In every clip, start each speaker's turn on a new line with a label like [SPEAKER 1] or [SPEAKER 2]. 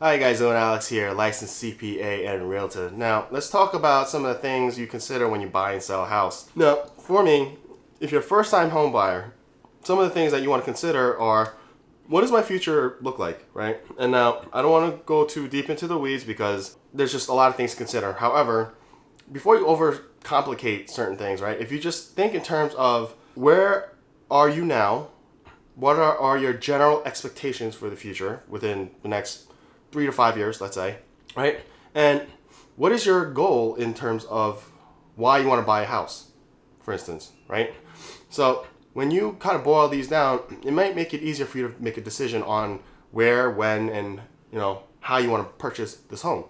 [SPEAKER 1] Hi guys, doing Alex here, licensed CPA and realtor. Now, let's talk about some of the things you consider when you buy and sell a house. Now, for me, if you're a first-time home buyer, some of the things that you want to consider are, what does my future look like, right? And now, I don't want to go too deep into the weeds because there's just a lot of things to consider. However, before you overcomplicate certain things, right? If you just think in terms of where are you now, what are your general expectations for the future within the next 3 to 5 years, let's say, right? And what is your goal in terms of why you want to buy a house, for instance, right? So when you kind of boil these down, it might make it easier for you to make a decision on where, when, and how you want to purchase this home,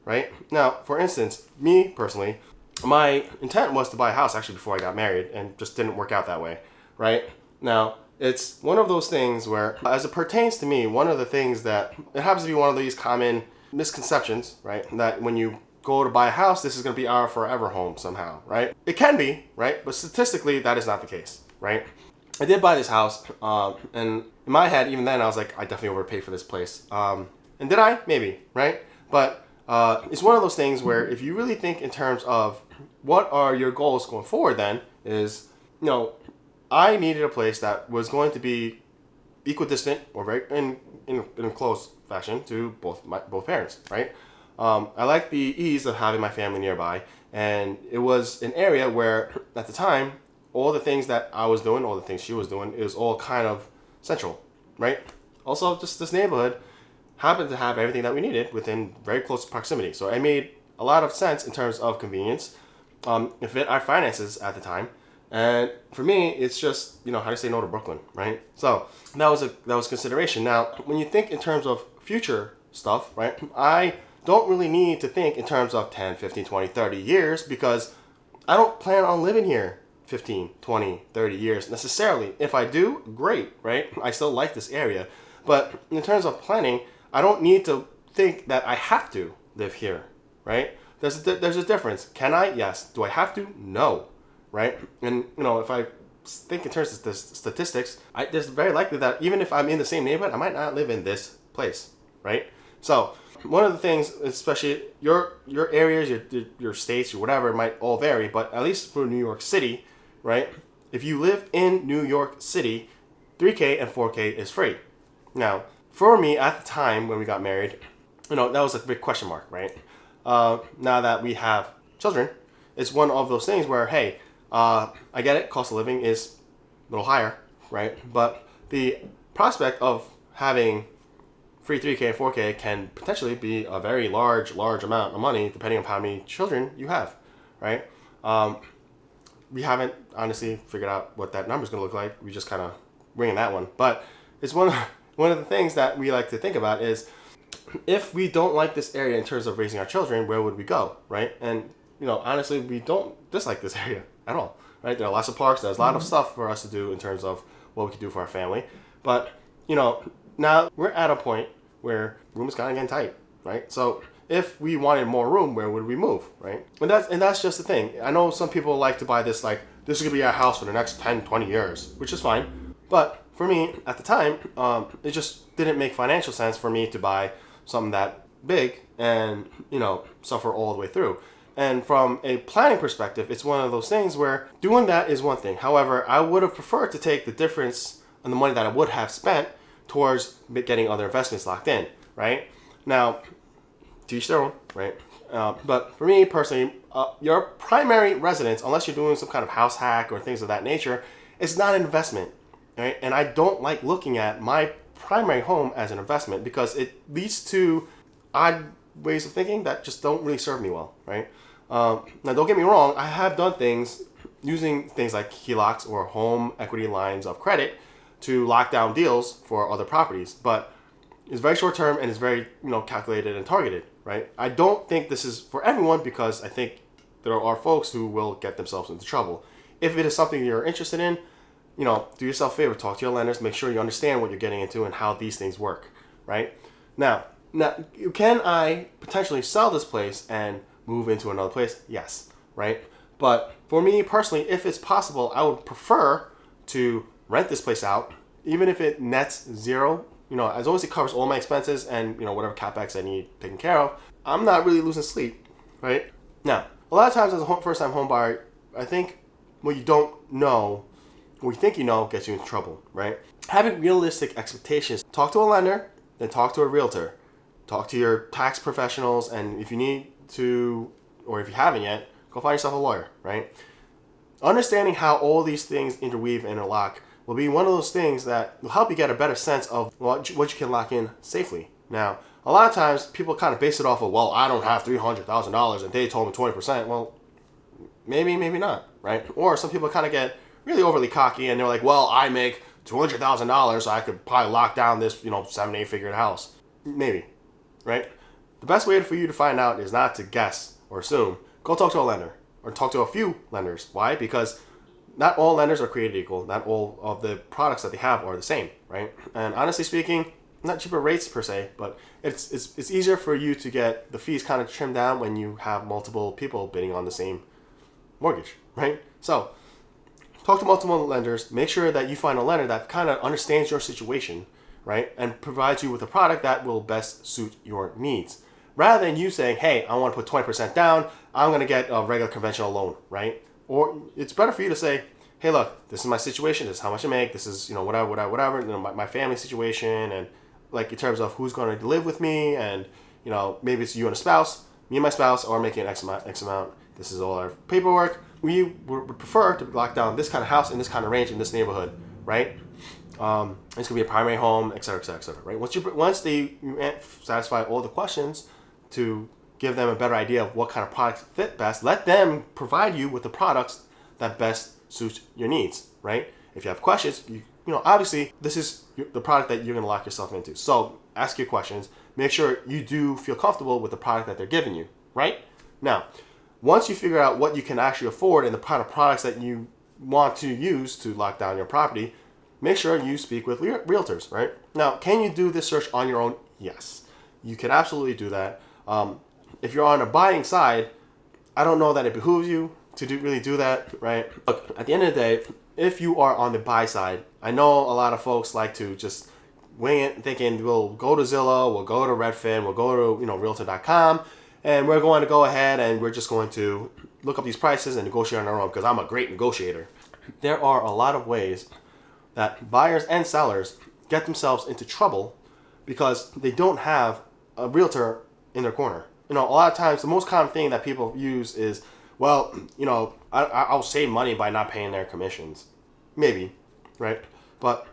[SPEAKER 1] right? Now, for instance, me personally, my intent was to buy a house actually before I got married, and just didn't work out that way, right? Now, it's one of those things where, as it pertains to me, one of the things that, it happens to be one of these common misconceptions, right? That when you go to buy a house, this is going to be our forever home somehow, right? It can be, right? But statistically, that is not the case, right? I did buy this house, and in my head, even then, I was like, I definitely overpaid for this place. And did I? Maybe, right? But it's one of those things where if you really think in terms of what are your goals going forward, then is, I needed a place that was going to be equidistant or very in a close fashion to both parents, right? I like the ease of having my family nearby, and it was an area where at the time all the things that I was doing, all the things she was doing, it was all kind of central, right? Also, just this neighborhood happened to have everything that we needed within very close proximity, so it made a lot of sense in terms of convenience. It fit our finances at the time. And for me, it's just, how to say no to Brooklyn, right? So that was consideration. Now, when you think in terms of future stuff, right, I don't really need to think in terms of 10, 15, 20, 30 years because I don't plan on living here 15, 20, 30 years necessarily. If I do, great, right? I still like this area. But in terms of planning, I don't need to think that I have to live here, right? There's a difference. Can I? Yes. Do I have to? No. Right? And, if I think in terms of the statistics, there's very likely that even if I'm in the same neighborhood, I might not live in this place, right? So one of the things, especially your areas, your states, or whatever, might all vary, but at least for New York City, right? If you live in New York City, 3K and 4K is free. Now, for me at the time when we got married, that was a big question mark, right? Now that we have children, it's one of those things where, hey, I get it, cost of living is a little higher, right? But the prospect of having free 3K and 4K can potentially be a very large amount of money depending on how many children you have, right? We haven't honestly figured out what that number is going to look like. We just kind of winging that one. But it's one of the things that we like to think about is, if we don't like this area in terms of raising our children, where would we go, right? And honestly, we don't dislike this area at all, right? There are lots of parks. There's a lot of stuff for us to do in terms of what we can do for our family. But, now we're at a point where room is kind of getting tight, right? So if we wanted more room, where would we move, right? And that's just the thing. I know some people like to buy this, like, this is going to be our house for the next 10, 20 years, which is fine. But for me, at the time, it just didn't make financial sense for me to buy something that big and, suffer all the way through. And from a planning perspective, it's one of those things where doing that is one thing. However, I would have preferred to take the difference on the money that I would have spent towards getting other investments locked in, right? Now, to each their own, right? But for me personally, your primary residence, unless you're doing some kind of house hack or things of that nature, is not an investment, right? And I don't like looking at my primary home as an investment because it leads to odd ways of thinking that just don't really serve me well, right? Now, don't get me wrong, I have done things using things like HELOCs or home equity lines of credit to lock down deals for other properties, but it's very short term and it's very, calculated and targeted, right? I don't think this is for everyone because I think there are folks who will get themselves into trouble. If it is something you're interested in, do yourself a favor, talk to your lenders, make sure you understand what you're getting into and how these things work, right? Now, can I potentially sell this place and move into another place? Yes, right? But for me personally, if it's possible, I would prefer to rent this place out, even if it nets zero, as long as it covers all my expenses and, whatever CapEx I need taken care of, I'm not really losing sleep, right? Now, a lot of times as a first-time home buyer, I think what you don't know, what you think you know, gets you into trouble, right? Having realistic expectations. Talk to a lender, then talk to a realtor. Talk to your tax professionals, and if you need to, or if you haven't yet, go find yourself a lawyer, right? Understanding how all these things interweave and interlock will be one of those things that will help you get a better sense of what you can lock in safely. Now, a lot of times people kind of base it off of, well, I don't have $300,000 and they told me 20%. Well, maybe not, right? Or some people kind of get really overly cocky and they're like, well, I make $200,000, so I could probably lock down this, 7-8 figure house. Maybe, right? The best way for you to find out is not to guess or assume. Go talk to a lender or talk to a few lenders. Why? Because not all lenders are created equal. Not all of the products that they have are the same, right? And honestly speaking, not cheaper rates per se, but it's easier for you to get the fees kind of trimmed down when you have multiple people bidding on the same mortgage, right? So talk to multiple lenders. Make sure that you find a lender that kind of understands your situation, right? And provides you with a product that will best suit your needs. Rather than you saying, hey, I want to put 20% down, I'm going to get a regular conventional loan, right? Or it's better for you to say, hey, look, this is my situation. This is how much I make. This is, whatever, my family situation, and like in terms of who's going to live with me, and, maybe it's you and a spouse, me and my spouse are making X amount. This is all our paperwork. We would prefer to lock down this kind of house in this kind of range in this neighborhood, right? It's going to be a primary home, et cetera, et cetera, et cetera, right? Once you satisfy all the questions to give them a better idea of what kind of products fit best, let them provide you with the products that best suit your needs, right? If you have questions, obviously this is the product that you're going to lock yourself into. So ask your questions. Make sure you do feel comfortable with the product that they're giving you, right? Now, once you figure out what you can actually afford and the kind of products that you want to use to lock down your property, make sure you speak with realtors, right? Now, can you do this search on your own? Yes, you can absolutely do that. If you're on a buying side, I don't know that it behooves you to really do that, right? Look, at the end of the day, if you are on the buy side, I know a lot of folks like to just wing it, thinking we'll go to Zillow, we'll go to Redfin, we'll go to Realtor.com, and we're going to go ahead and we're just going to look up these prices and negotiate on our own because I'm a great negotiator. There are a lot of ways that buyers and sellers get themselves into trouble because they don't have a realtor in their corner. A lot of times the most common thing that people use is, well, I'll save money by not paying their commissions. Maybe, right? But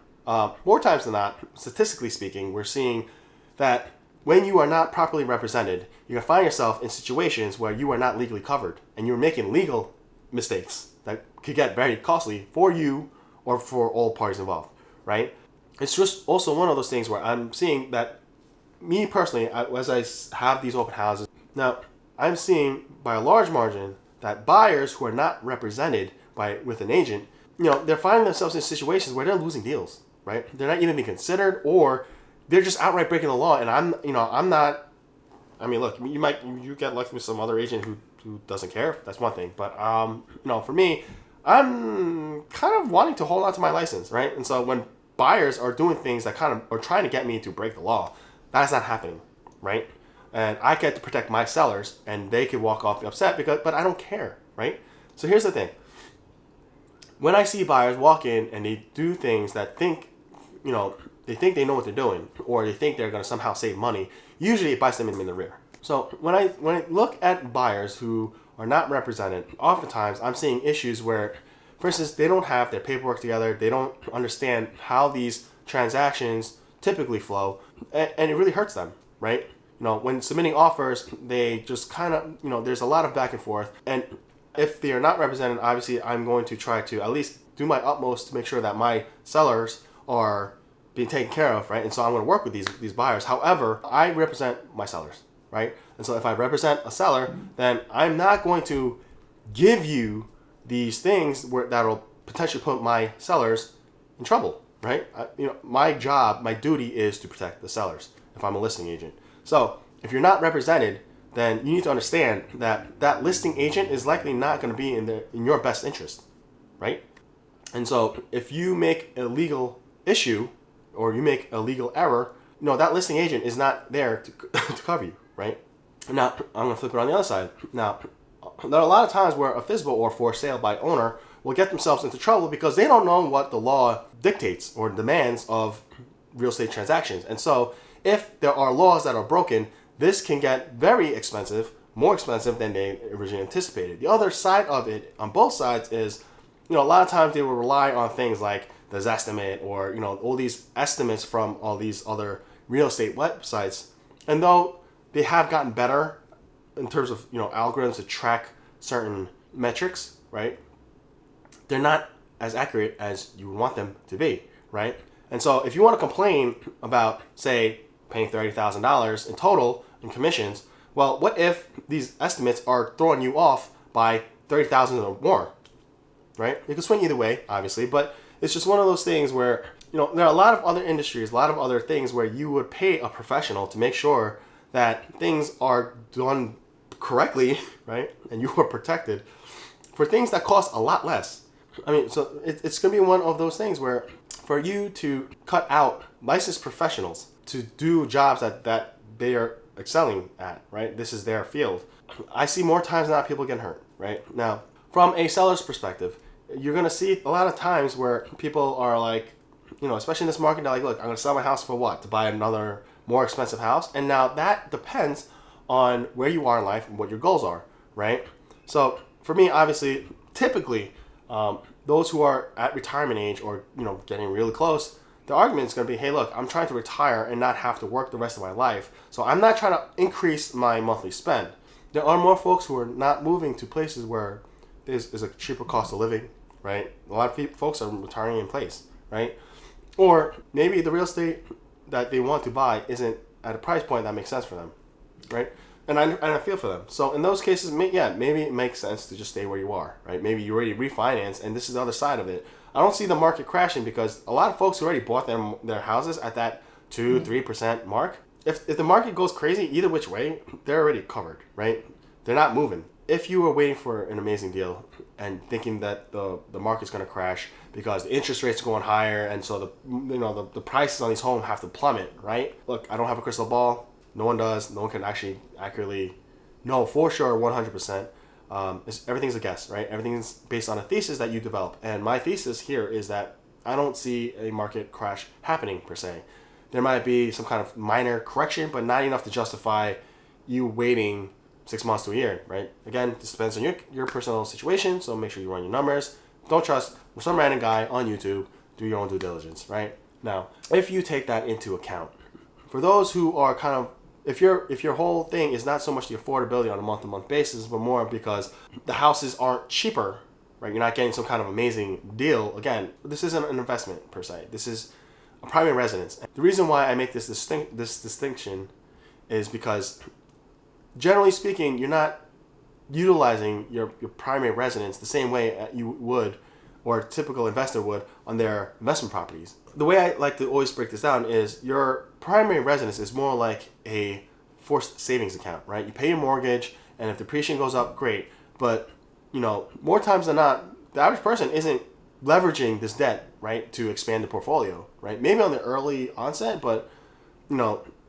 [SPEAKER 1] more times than not, statistically speaking, we're seeing that when you are not properly represented, you're going to find yourself in situations where you are not legally covered and you're making legal mistakes that could get very costly for you or for all parties involved, right? It's just also one of those things where I'm seeing that me personally, as I have these open houses, now I'm seeing by a large margin that buyers who are not represented with an agent, they're finding themselves in situations where they're losing deals, right? They're not even being considered, or they're just outright breaking the law. And I'm not. I mean, look, you get lucky with some other agent who doesn't care. That's one thing. But for me, I'm kind of wanting to hold on to my license, right? And so when buyers are doing things that kind of are trying to get me to break the law, that's not happening, right? And I get to protect my sellers, and they could walk off upset but I don't care, right? So here's the thing. When I see buyers walk in and they do things that they think they know what they're doing, or they think they're going to somehow save money, usually it bites them in the rear. So when I look at buyers who are not represented, oftentimes I'm seeing issues where, for instance, they don't have their paperwork together, they don't understand how these transactions typically flow, and it really hurts them, right? When submitting offers, they just kind of, there's a lot of back and forth. And if they are not represented, obviously I'm going to try to at least do my utmost to make sure that my sellers are being taken care of, right? And so I'm going to work with these buyers. However, I represent my sellers, right? And so if I represent a seller, then I'm not going to give you these things that'll potentially put my sellers in trouble, right? My job, my duty is to protect the sellers if I'm a listing agent. So if you're not represented, then you need to understand that listing agent is likely not going to be in your best interest, right? And so if you make a legal issue or you make a legal error, that listing agent is not there to, to cover you, right? Now, I'm going to flip it on the other side. Now, there are a lot of times where a FSBO or for sale by owner will get themselves into trouble because they don't know what the law dictates or demands of real estate transactions. And so if there are laws that are broken, this can get very expensive, more expensive than they originally anticipated. The other side of it on both sides is, a lot of times they will rely on things like the Zestimate or, all these estimates from all these other real estate websites. And though they have gotten better in terms of, algorithms to track certain metrics, right? They're not as accurate as you would want them to be, right? And so if you want to complain about, say, paying $30,000 in total in commissions, well, what if these estimates are throwing you off by $30,000 or more, right? It could swing either way, obviously, but it's just one of those things where, there are a lot of other industries, a lot of other things where you would pay a professional to make sure that things are done correctly, right? And you are protected for things that cost a lot less. I mean, so it's going to be one of those things where for you to cut out licensed professionals to do jobs that they are excelling at, right? This is their field. I see more times than not people getting hurt, right? Now, from a seller's perspective, you're going to see a lot of times where people are like, especially in this market, they're like, look, I'm going to sell my house for what? To buy another more expensive house? And now that depends on where you are in life and what your goals are, right? So for me, obviously, typically, those who are at retirement age or, getting really close, the argument is going to be, hey, look, I'm trying to retire and not have to work the rest of my life. So I'm not trying to increase my monthly spend. There are more folks who are not moving to places where there's a cheaper cost of living, right? A lot of folks are retiring in place, right? Or maybe the real estate that they want to buy isn't at a price point that makes sense for them, right? And I feel for them. So in those cases, maybe it makes sense to just stay where you are, right? Maybe you already refinanced, and this is the other side of it. I don't see the market crashing because a lot of folks who already bought their houses at that 2-3% mark. If the market goes crazy, either which way, they're already covered, right? They're not moving. If you were waiting for an amazing deal and thinking that the market's going to crash because the interest rates are going higher and so the prices on these homes have to plummet, right? Look, I don't have a crystal ball. No one does. No one can actually accurately know for sure 100%. Everything's a guess, right? Everything's based on a thesis that you develop. And my thesis here is that I don't see a market crash happening per se. There might be some kind of minor correction, but not enough to justify you waiting 6 months to a year, right? Again, this depends on your personal situation, so make sure you run your numbers. Don't trust some random guy on YouTube. Do your own due diligence, right? Now, if you take that into account, for those who are kind of, if your whole thing is not so much the affordability on a month-to-month basis, but more because the houses aren't cheaper, right? You're not getting some kind of amazing deal. Again, this isn't an investment per se. This is a primary residence. The reason why I make this distinction is because, generally speaking, you're not utilizing your primary residence the same way you would or a typical investor would on their investment properties. The way I like to always break this down is your primary residence is more like a forced savings account, right? You pay your mortgage, and if depreciation goes up, great. But, more times than not, the average person isn't leveraging this debt, right, to expand the portfolio, right? Maybe on the early onset, but,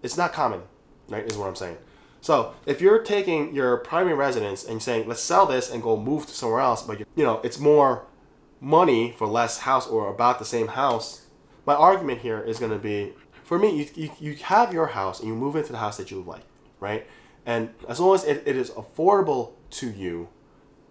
[SPEAKER 1] it's not common, right, is what I'm saying. So if you're taking your primary residence and saying, let's sell this and go move to somewhere else, but, it's more money for less house or about the same house, my argument here is going to be, for me, you have your house and you move into the house that you like, right? And as long as it is affordable to you,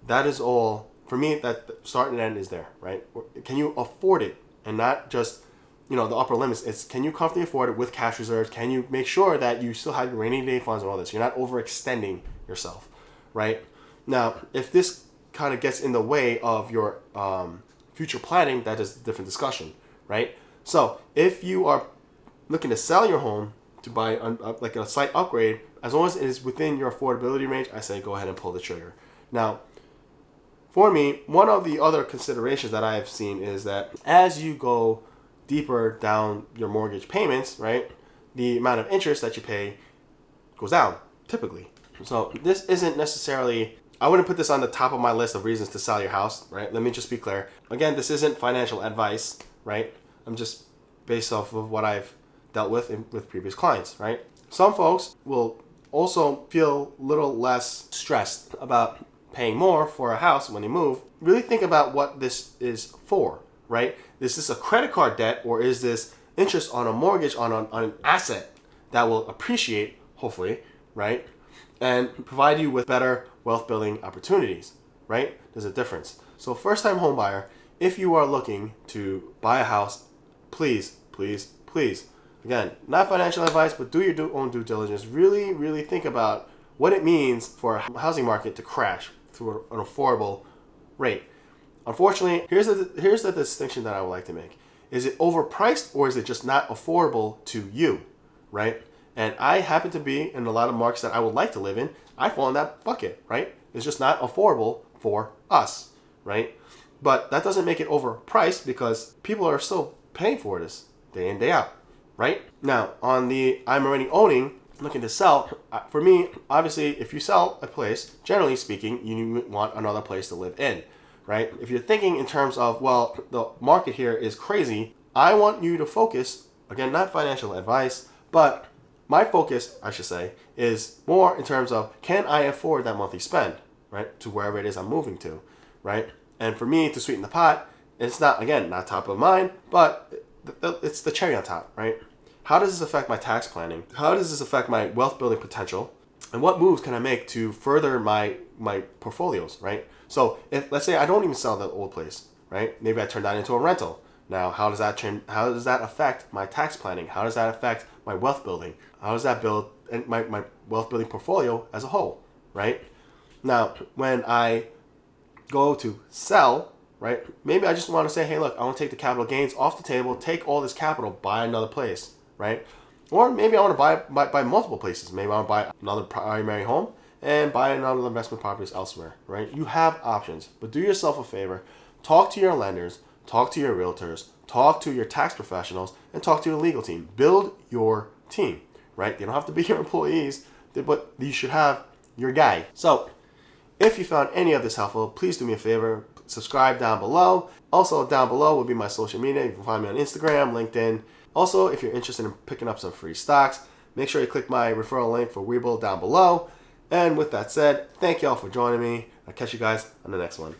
[SPEAKER 1] that is all, for me, that the start and end is there, right? Can you afford it? And not just, the upper limits. It's, can you comfortably afford it with cash reserves? Can you make sure that you still have your rainy day funds and all this? You're not overextending yourself, right? Now, if this kind of gets in the way of your future planning, that is a different discussion, right? So if you are looking to sell your home to buy like a slight upgrade, as long as it is within your affordability range, I say go ahead and pull the trigger. Now, for me, one of the other considerations that I have seen is that as you go deeper down your mortgage payments, right, the amount of interest that you pay goes down, typically. So this isn't necessarily, I wouldn't put this on the top of my list of reasons to sell your house, right? Let me just be clear. Again, this isn't financial advice, right? I'm just based off of what I've dealt with with previous clients, right? Some folks will also feel a little less stressed about paying more for a house when they move. Really think about what this is for, right? Is this a credit card debt, or is this interest on a mortgage on an asset that will appreciate, hopefully, right? And provide you with better wealth building opportunities, right? There's a difference. So first time home buyer, if you are looking to buy a house, please, please, please, again, not financial advice, but do your own due diligence. Really, really think about what it means for a housing market to crash through an affordable rate. Unfortunately, here's the distinction that I would like to make. Is it overpriced, or is it just not affordable to you, right? And I happen to be in a lot of markets that I would like to live in. I fall in that bucket, right? It's just not affordable for us, right? But that doesn't make it overpriced, because people are still paying for this day in, day out, right? Now, on the I'm already owning, looking to sell, for me, obviously, if you sell a place, generally speaking, you want another place to live in, right? If you're thinking in terms of, well, the market here is crazy, I want you to focus, again, not financial advice, but my focus, I should say, is more in terms of, can I afford that monthly spend, right? To wherever it is I'm moving to, right? And for me to sweeten the pot, it's not, again, not top of mind, but it's the cherry on top, right? How does this affect my tax planning? How does this affect my wealth building potential? And what moves can I make to further my portfolios, right? So if, let's say I don't even sell the old place, right? Maybe I turn that into a rental. Now, how does that affect my tax planning? How does that affect my wealth building? How does that build my wealth building portfolio as a whole, right? Now, when I go to sell, right? Maybe I just want to say, hey, look, I want to take the capital gains off the table, take all this capital, buy another place, right? Or maybe I want to buy multiple places. Maybe I want to buy another primary home and buy another investment properties elsewhere, right? You have options, but do yourself a favor. Talk to your lenders, talk to your realtors, talk to your tax professionals, and talk to your legal team. Build your team, right? They don't have to be your employees, but you should have your guy. So if you found any of this helpful, please do me a favor. Subscribe down below. Also, down below will be my social media. You can find me on Instagram, LinkedIn. Also, if you're interested in picking up some free stocks, make sure you click my referral link for Webull down below. And with that said, thank you all for joining me. I'll catch you guys on the next one.